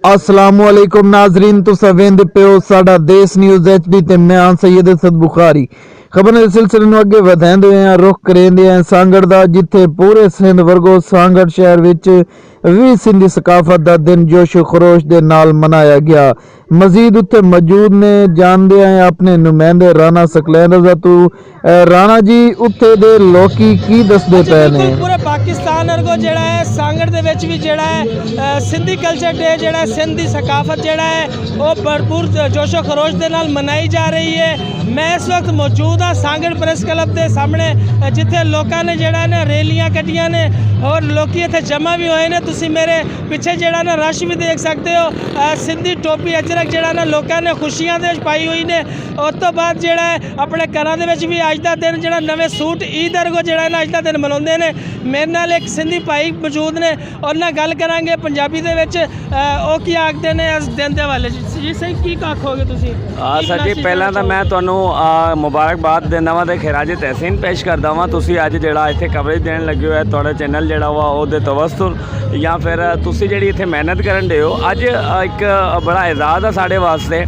अस्सलामुअलैकुम नाजरीन, तुसा वेंदे पियो साडा देश न्यूज HD ते मैं हां सैयद असद बुखारी। खबर के सिलसिले में अगे वधांदे हैं रुख करेंदे हैं सांगड़ दा, जिथे पूरे सिंध वर्गो सांगढ़ शहर विच भी सिंधी सकाफत दा दिन जोशो खरोश दे नाल मनाया गया। मजीद उत्थे मौजूद ने जानदे हैं अपने नुमाइंदे राणा सकलैंदा तू। राणा जी, उत्थे दे लोकी की दसदे पे ने? पूरे पाकिस्तान वर्गो जेड़ा है सांगड़ दे विच भी जेड़ा है सिंधी कल्चर डे जेड़ा है सिंधी सकाफत जेड़ा है वो भरपूर जोशो खरोश दे नाल मनाई जा रही है। मैं इस वक्त मौजूद हाँ सांगड़ प्रेस क्लब के सामने, जिथे लोगों ने जेड़ा ना रैलियां कटिया ने और लोग इत्थे जमा भी होए ने। तुसी मेरे पिछे जेड़ा ना रश भी देख सकते हो। सिंधी टोपी अजरक जेड़ा ना लोगों ने खुशियां दे पाई हुई ने। उस तो बाद जेड़ा है अपने घरों दे विच भी अज दा दिन जेड़ा नवे सूट ईद वर्गो जेड़ा ना अज दा दिन मनाउंदे ने। मेरे नाल एक सिंधी भाई मौजूद ने और ना गल करांगे पंजाबी दे विच ओ की आखदे ने इस दिन दे हवाले जी। सही की आखोगे तुसी? सर जी, पहला तो मैं तुहानू मुबारकबाद देना वा ते खिराज तहसीन पेश करदा वां। तुसी अज जेड़ा इत्थे कवरेज देण लगे हो तुहाडा चैनल जेड़ा वा ओहदे तवस्सुर या फिर तुसी जेड़ी इत्थे मेहनत करन दे हो। अज एक बड़ा एजाज़ है साढ़े वास्ते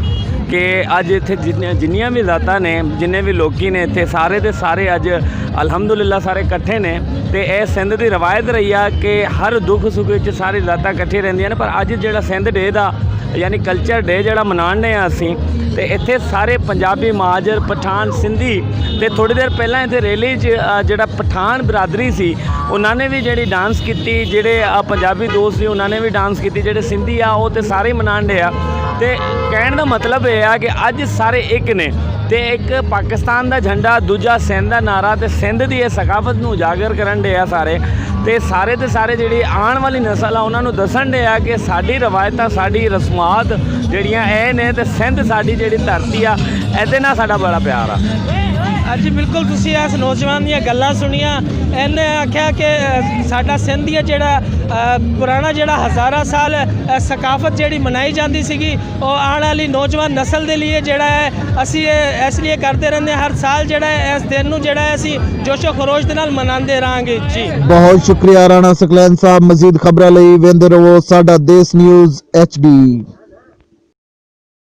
कि अज इत्थे जिन्नियां भी ज़ातां ने जिन्ने भी लोग ने इत्थे सारे दे सारे अज अलहमदुलिल्लाह सारे इकट्ठे ने। तो यह सिंध की रवायत रही है कि हर दुख सुख सारी ज़ातां इकट्ठी रहिंदियां ने। पर अज जिहड़ा सिंध डे दा यानी कल्चर डे जिहड़ा मनाने असीं ते इत्थे सारे पंजाबी महाजर पठान सिंधी ते थोड़ी देर पहला इत्थे रैली जिहड़ा पठान बरादरी सी उन्होंने भी जिहड़ी डांस कीती, जिहड़े पंजाबी दोस्त सी उन्होंने भी डांस कीती, जिहड़े सिंधी आ वो तो सारे ही मनाण डे आ। ते कहण दा मतलब यह है कि अज सारे एक ने ते एक पाकिस्तान का झंडा, दूजा सिंध का नारा ते सिंध की सकाफत नूं उजागर करन डे आ सारे। ते सारे जिहड़ी आने वाली नस्ल आ उन्होंने दसन डे आ कि साडी रवायतां साडी रस्मात जिहड़ियां ए ने ते सिंध साडी जिहड़ी धरती आ इहदे नाल साडा बड़ा प्यार आ। जी बिल्कुल, तुसी इस नौजवान दी गल्लां सुनिया। इन्हें आख्या कि साडा सिंध दी जेड़ा पुराना जेड़ा हज़ारा साल सकाफत जेड़ी मनाई जाती सीगी वो आने वाली नौजवान नस्ल के लिए जेड़ा है असी इसलिए करते रहंदे हर साल जेड़ा है इस दिन नूं जेड़ा है असी जोशो खरोश दे नाल मनांदे रहांगे जी। बहुत शुक्रिया राणा सकलैन साहब। मजीद खबरां लई वेंदे रहो साडा देश न्यूज़ HD।